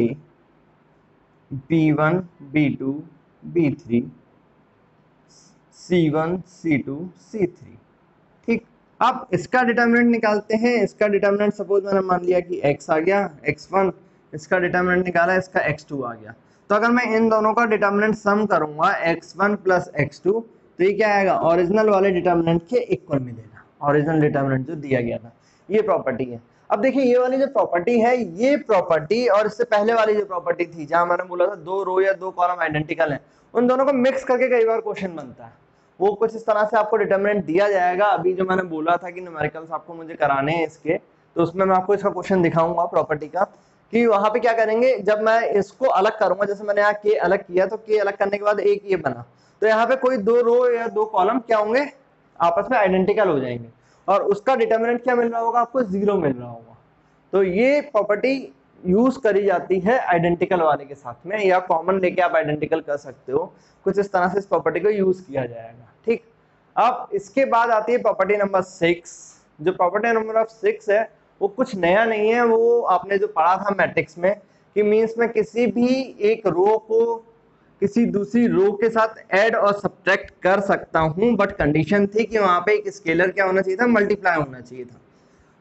b1 b2 b3 c1 c2 c3, ठीक। अब इसका डिटर्मिनेंट निकालते हैं। इसका डिटर्मिनेंट सपोज मैंने मान लिया कि x आ गया, x1, इसका डिटर्मिनेंट निकाला, इसका x2 आ गया। तो अगर मैं इन दोनों का डिटर्मिनेंट सम करूंगा x1 प्लस x2, तो ये क्या आएगा, ओरिजिनल वाले डिटर्मिनेंट के इक्वल मिलेगा, ओरिजिनल डिटर्मिनेंट जो दिया गया था। ये प्रॉपर्टी है। अब देखिए ये वाली जो प्रॉपर्टी है, ये प्रॉपर्टी और इससे पहले वाली जो प्रॉपर्टी थी जहां मैंने बोला था दो रो या दो कॉलम आइडेंटिकल हैं, उन दोनों को मिक्स करके कई बार क्वेश्चन बनता है। वो कुछ इस तरह से आपको डिटर्मिनेंट दिया जाएगा। अभी जो मैंने बोला था कि न्यूमेरिकल्स आपको मुझे कराने हैं इसके, तो उसमें मैं आपको इसका क्वेश्चन दिखाऊंगा प्रॉपर्टी का, कि वहां पे क्या करेंगे, जब मैं इसको अलग करूंगा, जैसे मैंने यहाँ के अलग किया, तो के अलग करने के बाद एक ये बना, तो यहाँ पे कोई दो रो या दो कॉलम क्या होंगे, आपस में आइडेंटिकल हो जाएंगे, और उसका डिटर्मिनेंट क्या मिल रहा होगा आपको, 0 मिल रहा होगा। तो ये प्रॉपर्टी यूज करी जाती है आइडेंटिकल वाले के साथ में, या कॉमन लेके आप आइडेंटिकल कर सकते हो, कुछ इस तरह से इस प्रॉपर्टी को यूज किया जाएगा, ठीक। अब इसके बाद आती है प्रॉपर्टी नंबर 6। जो प्रॉपर्टी नंबर 6 है वो कुछ नया नहीं है, वो आपने जो पढ़ा था मैट्रिक्स में, कि मींस में किसी भी एक रो को किसी दूसरी रो के साथ ऐड और सब्ट्रैक्ट कर सकता हूं, बट कंडीशन थी कि वहां पे एक स्केलर क्या होना चाहिए था, मल्टीप्लाई होना चाहिए था।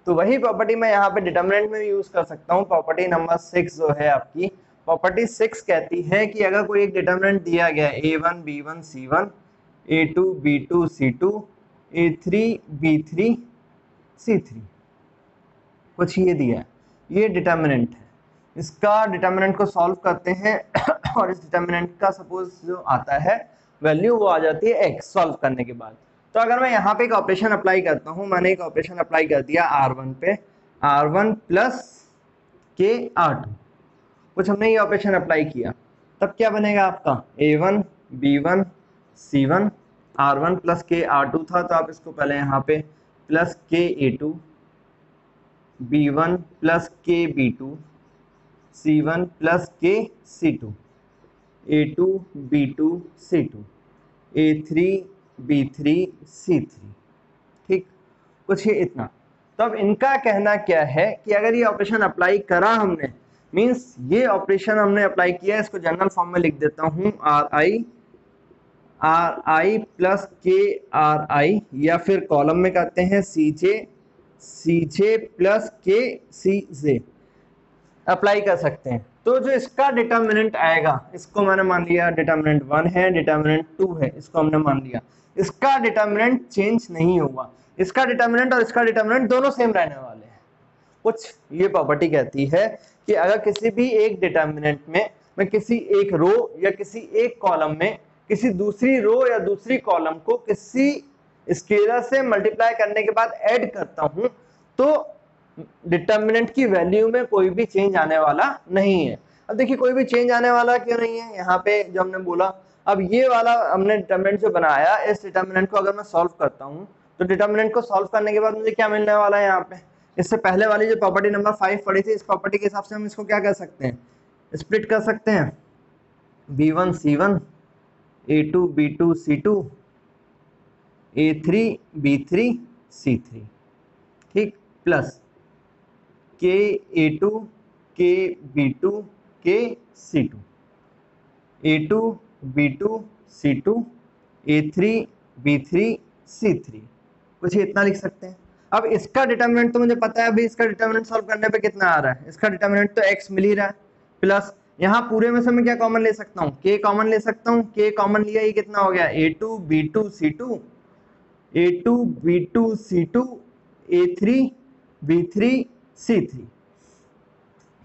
तो वही प्रॉपर्टी मैं यहाँ पे डिटर्मिनेंट में यूज कर सकता हूँ। प्रॉपर्टी नंबर 6 जो है आपकी, प्रॉपर्टी 6 कहती है कि अगर कोई एक डिटर्मिनेंट दिया गया है a1 b1 c1 a2 b2 c2 a3 b3 c3, कुछ ये दिया है, ये डिटर्मिनेंट है। इसका डिटर्मिनेंट को सॉल्व करते हैं और इस डिटर्मिनेंट का सपोज जो आता है वैल्यू वो आ जाती है x सॉल्व करने के बाद। तो अगर मैं यहाँ पे एक ऑपरेशन अप्लाई करता हूँ, मैंने एक ऑपरेशन अप्लाई कर दिया r1 पे, r1 प्लस के r2, कुछ हमने ये ऑपरेशन अप्लाई किया, तब क्या बनेगा आपका a1 b1 c1, r1 plus के r2 था, तो आप इसको पहले यहाँ पे प्लस के a2, b1 प्लस के b2, c1 प्लस के c2, a2 b2 c2, a3 b3 c3, ठीक, कुछ ये इतना। तो अब इनका कहना क्या है कि अगर ये ऑपरेशन अप्लाई करा हमने, मींस ये ऑपरेशन हमने अप्लाई किया, इसको जनरल फॉर्म में लिख देता हूं, r प्लस के r, या फिर कॉलम में कहते हैं cj प्लस के cj, अप्लाई कर सकते हैं। तो जो इसका डिटर्मिनेंट आएगा, इसको मैंने मान लिया डिटर्मिनेंट 1 है, डिटर्मिनेंट 2 है, इसको हमने मान लिया, इसका डिटर्मिनेंट चेंज नहीं होगा, इसका डिटर्मिनेंट और इसका डिटर्मिनेंट दोनों सेम रहने वाले हैं। कुछ ये प्रॉपर्टी कहती है कि अगर किसी भी एक डिटर्मिनेंट में मैं किसी एक रो या किसी एक कॉलम में किसी दूसरी रो या दूसरी कॉलम को किसी स्केलर से मल्टीप्लाई करने के बाद ऐड करता हूं, तो डिटर्मिनेंट की वैल्यू में कोई भी चेंज आने वाला नहीं है। अब देखिए कोई भी चेंज आने वाला क्यों नहीं है, यहाँ पे जो हमने बोला, अब ये वाला हमने डिटर्मिनेंट जो बनाया, इस डिटर्मिनेंट को अगर मैं सॉल्व करता हूँ, तो डिटर्मिनेंट को सॉल्व करने के बाद मुझे क्या मिलने वाला है, यहाँ पे इससे पहले वाली जो प्रॉपर्टी नंबर 5 पढ़ी थी, इस प्रॉपर्टी के हिसाब से हम इसको क्या कर सकते हैं, स्प्लिट कर सकते हैं, b1 c1, a2 b2 c2, a3 b3 c3, ठीक, प्लस के a2 के b2 के c2, a2 b2 c2 A3 B3 C3, कुछ इतना लिख सकते हैं। अब इसका डिटर्मिनेंट तो मुझे पता है, अभी इसका डिटर्मिनेंट सॉल्व करने पे कितना आ रहा है, इसका डिटर्मिनेंट तो x मिल ही रहा है, प्लस यहाँ पूरे में से मैं क्या कॉमन ले सकता हूँ, k कॉमन ले सकता हूँ, k कॉमन लिया, ये कितना हो गया A2 B2 C2, A2 B2 C2 A3 B3 C3।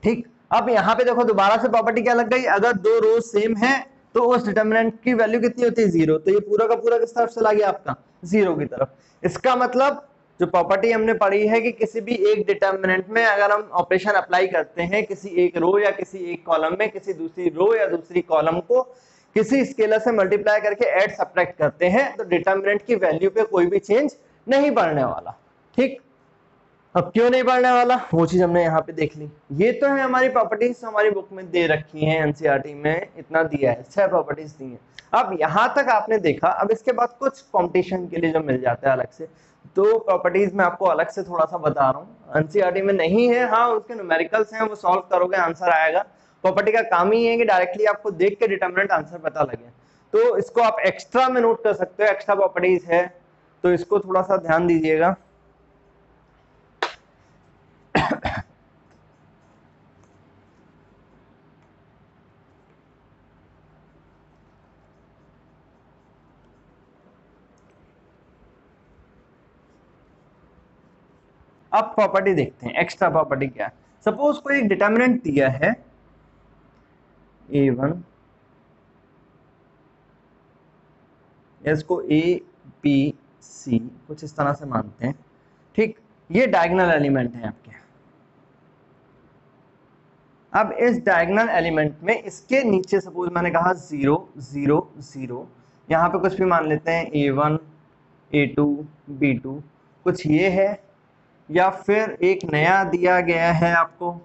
ठीक, अब यहाँ पे देखो दोबारा से प्रॉपर्टी क्या लग गई, अगर दो रोज सेम है तो उस डिटर्मिनेंट की वैल्यू कितनी होती है, 0, तो ये पूरा का पूरा किस तरफ चला गया आपका, 0 की तरफ। इसका मतलब जो प्रॉपर्टी हमने पढ़ी है कि किसी भी एक डिटर्मिनेंट में अगर हम ऑपरेशन अप्लाई करते हैं किसी एक रो या किसी एक कॉलम में, किसी दूसरी रो या दूसरी कॉलम को किसी स्केलर से मल्टीप्लाई करके ऐड सब्ट्रैक्ट करते हैं, तो डिटर्मिनेंट की वैल्यू पे कोई भी चेंज नहीं पड़ने वाला। ठीक, अब क्यों नहीं पढ़ने वाला, वो चीज हमने यहाँ पे देख ली। ये तो है हमारी प्रॉपर्टीज, हमारी बुक में दे रखी हैं, एनसीईआरटी में इतना दिया है, 6 प्रॉपर्टीज दी हैं। अब यहाँ तक आपने देखा, अब इसके बाद कुछ कॉम्पिटिशन के लिए जो मिल जाता है अलग से, तो प्रॉपर्टीज में आपको अलग से थोड़ा सा बता रहा हूँ, एनसीईआरटी में नहीं है। हाँ, उसके न्यूमेरिकल्स हैं, वो सॉल्व करोगे आंसर आएगा। प्रॉपर्टी का काम ही है कि डायरेक्टली आपको देख के डिटर्मिनेंट आंसर पता लगे, तो इसको आप एक्स्ट्रा में नोट कर सकते हो, एक्स्ट्रा प्रॉपर्टीज है, तो इसको थोड़ा सा ध्यान दीजिएगा। अब प्रॉपर्टी देखते हैं, एक्स्ट्रा प्रॉपर्टी क्या है। सपोज कोई एक डिटर्मिनेंट दिया है A1, इसको A B C कुछ इस तरह से मानते हैं। ठीक, ये डायगोनल एलिमेंट है आपके। अब इस डायगोनल एलिमेंट में इसके नीचे सपोज मैंने कहा 0 0 0, यहाँ पे कुछ भी मान लेते हैं A1 A2 B2, कुछ ये है, या फिर एक नया दिया गया है आपको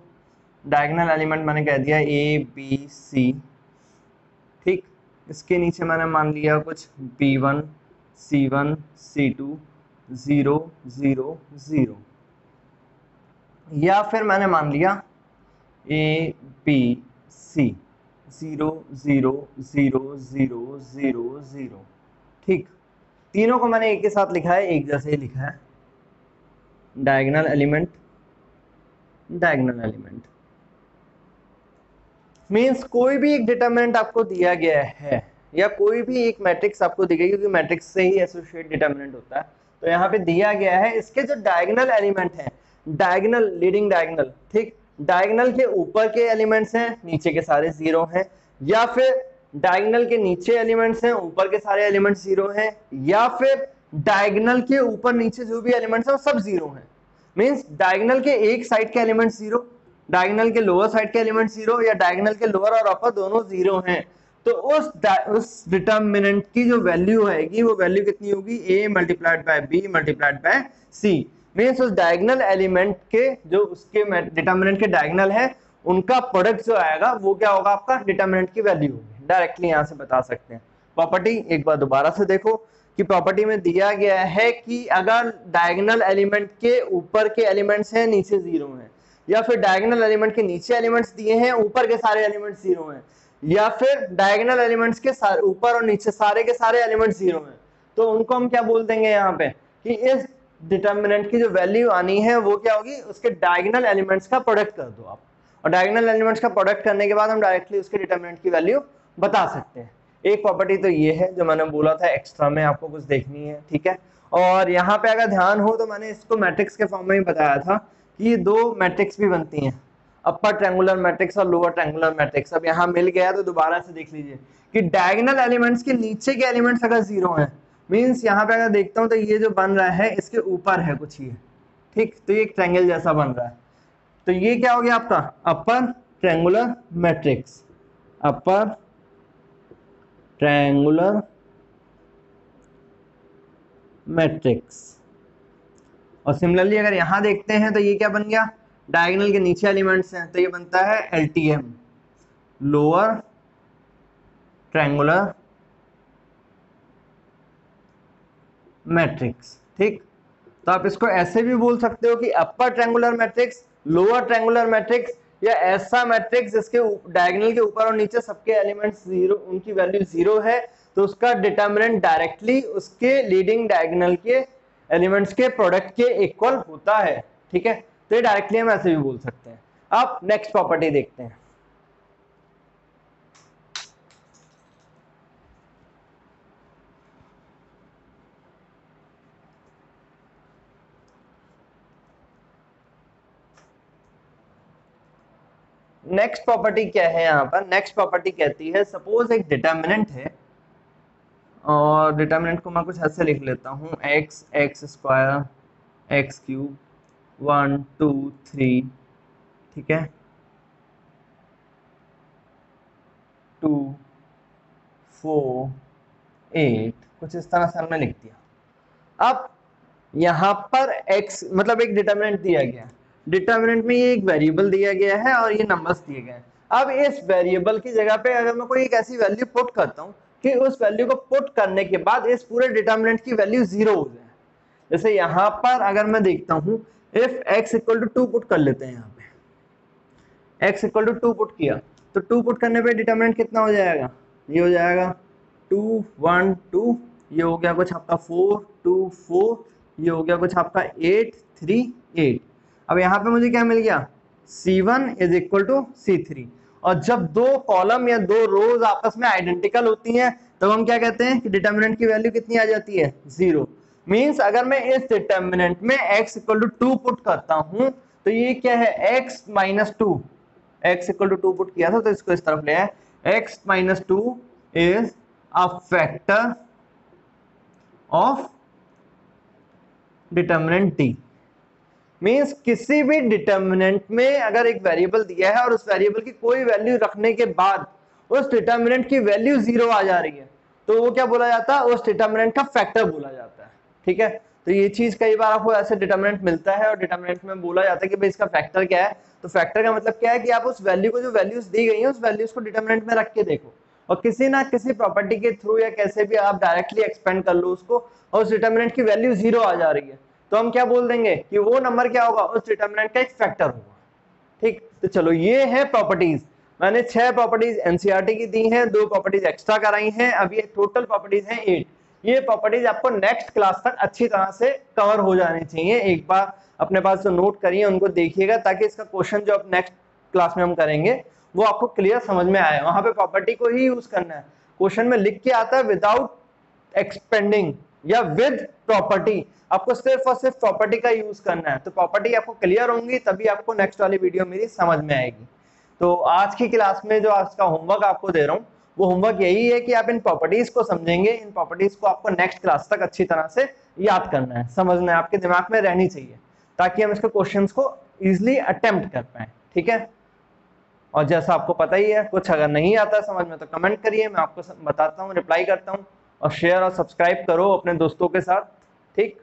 डायगोनल एलिमेंट, मैंने कह दिया A B C। ठीक, इसके नीचे मैंने मान लिया कुछ B1 C1 C2 0 0 0, या फिर मैंने मान लिया A B C 0 0 0 0 0 0। ठीक, तीनों को मैंने एक के साथ लिखा है, एक जैसे ही लिखा है, diagonal element diagonal element. Means कोई भी एक डिटरमिनेंट आपको दिया गया है या कोई भी एक मैट्रिक्स आपको दी गई, क्योंकि मैट्रिक्स से ही एसोसिएट डिटरमिनेंट होता है, तो यहाँ पे दिया गया है इसके जो डायगोनल एलिमेंट है, डायगोनल लीडिंग डायगोनल, ठीक, डायगोनल के ऊपर के एलिमेंट्स हैं, नीचे के सारे 0 हैं, या फिर डायगोनल के नीचे एलिमेंट्स हैं, ऊपर के सारे एलिमेंट्स 0 हैं, या फिर डायगोनल के ऊपर नीचे जो भी एलिमेंट्स हैं वो सब 0 हैं। मींस डायगोनल के एक साइड के एलिमेंट्स 0, डायगोनल के लोअर साइड के एलिमेंट 0, या डायगोनल के लोअर और अपर दोनों 0 हैं, तो उस डिटर्मिनेंट की जो वैल्यू आएगी वो वैल्यू कितनी होगी, a multiplied by b multiplied by c। Means उस डायगोनल एलिमेंट के जो उसके डिटर्मिनेंट के डायगोनल है उनका प्रोडक्ट जो आएगा वो क्या होगा, आपका डिटर्मिनेंट की वैल्यू होगी। डायरेक्टली यहां से बता सकते हैं। प्रॉपर्टी एक बार दोबारा से देखो कि प्रॉपर्टी में दिया गया है कि अगर डायगोनल एलिमेंट के ऊपर के एलिमेंट्स हैं, नीचे 0 हैं, या फिर डायगोनल एलिमेंट के नीचे एलिमेंट्स दिए हैं, ऊपर के सारे एलिमेंट्स 0 हैं, या फिर डायगोनल एलिमेंट्स के ऊपर और नीचे सारे के सारे एलिमेंट्स 0 हैं, तो उनको हम क्या बोल देंगे यहाँ पे कि इस डिटर्मिनेंट की जो वैल्यू आनी है वो क्या होगी, उसके डायगोनल एलिमेंट्स का प्रोडक्ट कर दो आप, और डायगोनल एलिमेंट्स का प्रोडक्ट करने के बाद हम डायरेक्टली उसके डिटर्मिनेंट की वैल्यू बता सकते हैं। एक प्रॉपर्टी तो ये है जो मैंने बोला था एक्स्ट्रा में आपको कुछ देखनी है, ठीक है। और यहाँ पे अगर ध्यान हो तो मैंने इसको मैट्रिक्स के फॉर्म में ही बताया था कि ये 2 मैट्रिक्स भी बनती हैं, अपर ट्रायंगुलर मैट्रिक्स और लोअर ट्रायंगुलर मैट्रिक्स। अब यहाँ मिल गया तो दोबारा से देख लीजिए कि डायगोनल एलिमेंट्स के नीचे के एलिमेंट्स अगर 0 हैं, मींस यहाँ पे अगर देखता हूँ तो ये जो बन रहा है इसके ऊपर है कुछ ये, ठीक, तो ये एक ट्रायंगल जैसा बन रहा है, तो ये क्या हो गया आपका upper triangular matrix, upper triangular matrix. और सिमिलरली अगर यहां देखते हैं तो ये क्या बन गया, डायगोनल के नीचे एलिमेंट्स हैं तो ये बनता है LTM, लोअर ट्रायंगुलर मैट्रिक्स। ठीक, तो आप इसको ऐसे भी बोल सकते हो कि upper triangular matrix, lower triangular matrix, या ऐसा मैट्रिक्स जिसके डायगोनल के ऊपर और नीचे सबके एलिमेंट्स 0, उनकी वैल्यू 0 है, तो उसका डिटर्मिनेंट डायरेक्टली उसके लीडिंग डायगोनल के एलिमेंट्स के प्रोडक्ट के इक्वल होता है। ठीक है, तो ये डायरेक्टली हम ऐसे भी बोल सकते हैं। अब नेक्स्ट प्रॉपर्टी देखते हैं। नेक्स्ट प्रॉपर्टी क्या है यहाँ पर? नेक्स्ट प्रॉपर्टी कहती है सपोज एक डिटर्मिनेंट है और डिटर्मिनेंट को मैं कुछ ऐसे लिख लेता हूँ, x x square x cube 1 2 3, ठीक है, 2 4 8, कुछ इस तरह से हमने लिख दिया। अब यहाँ पर x मतलब एक डिटर्मिनेंट दिया गया है, डिटर्मिनेंट में ये एक वेरिएबल दिया गया है और ये नंबर्स दिए गए हैं। अब इस वेरिएबल की जगह पे अगर मैं कोई एक ऐसी वैल्यू पुट करता हूँ कि उस वैल्यू को पुट करने के बाद इस पूरे डिटर्मिनेंट की वैल्यू 0 हो जाए, जैसे यहाँ पर अगर मैं देखता हूँ if x equal to 2 put कर लेते हैं, यहाँ पे x इक्वल टू 2 पुट किया तो 2 पुट करने पे डिटर्मिनेंट कितना हो जाएगा? ये हो जाएगा 2 1 2, ये हो गया कुछ आपका 4 2 4, ये हो गया कुछ आपका 8 3 8। अब यहाँ पे मुझे क्या मिल गया? C1 is equal to C3। और जब दो कॉलम या दो रोज आपस में आइडेंटिकल होती हैं तब हम क्या कहते हैं कि डिटर्मिनेंट की वैल्यू कितनी आ जाती है? 0। मींस अगर मैं इस डिटर्मिनेंट में x इक्वल टू 2 पुट करता हूं तो ये क्या है? x minus 2, x equal to 2 put किया था तो इसको इस तरफ ले आए, x minus 2 is a factor of determinant d। Means किसी भी डिटर्मिनेंट में अगर एक वेरिएबल दिया है और उस वेरिएबल की कोई वैल्यू रखने के बाद उस डिटर्मिनेंट की वैल्यू 0 आ जा रही है तो वो क्या बोला जाता है? उस डिटर्मिनेंट का फैक्टर बोला जाता है। ठीक है, तो ये चीज कई बार आपको ऐसे डिटर्मिनेंट मिलता है और डिटर्मिनेंट में बोला जाता है कि भाई इसका फैक्टर क्या है। तो फैक्टर का मतलब क्या है कि आप उस वैल्यू को, जो वैल्यूज दी गई है उस वैल्यूज को डिटर्मिनेंट में रख के देखो और किसी ना किसी प्रॉपर्टी के थ्रू या कैसे भी आप डायरेक्टली एक्सपेंड कर लो उसको और उस डिटर्मिनेंट की वैल्यू 0 आ जा रही है तो हम क्या बोल देंगे कि वो नंबर क्या होगा? उस डिटर्मिनेंट का एक फैक्टर होगा। ठीक, तो चलो ये है प्रॉपर्टीज। मैंने 6 प्रॉपर्टीज एनसीईआरटी की दी हैं, 2 प्रॉपर्टीज एक्स्ट्रा कराई हैं, अब ये टोटल प्रॉपर्टीज हैं 8। ये प्रॉपर्टीज आपको नेक्स्ट क्लास तक अच्छी तरह से कवर हो जानी चाहिए। एक बार अपने पास जो नोट करिए उनको देखिएगा ताकि इसका क्वेश्चन जो अब नेक्स्ट क्लास में हम करेंगे वो आपको क्लियर समझ में आए। वहां पे प्रॉपर्टी को ही यूज करना है, क्वेश्चन में लिख के आता है विदाउट एक्सपेंडिंग या विद प्रॉपर्टी, आपको सिर्फ और सिर्फ प्रॉपर्टी का यूज करना है। तो प्रॉपर्टी आपको क्लियर होंगी तभी आपको नेक्स्ट वाली वीडियो मेरी समझ में आएगी। तो आज की क्लास में जो आज का होमवर्क आपको दे रहा हूँ वो होमवर्क यही है कि आप इन प्रॉपर्टीज को समझेंगे, इन प्रॉपर्टीज को आपको नेक्स्ट क्लास तक अच्छी तरह से याद करना है, समझना है, आपके दिमाग में रहनी चाहिए ताकि हम इसके क्वेश्चंस को इजिली अटेम्प्ट कर पाए। ठीक है, और जैसा आपको पता ही है कुछ अगर नहीं आता समझ में तो कमेंट करिए, मैं आपको बताता हूँ, रिप्लाई करता हूँ। और शेयर और सब्सक्राइब करो अपने दोस्तों के साथ। ठीक।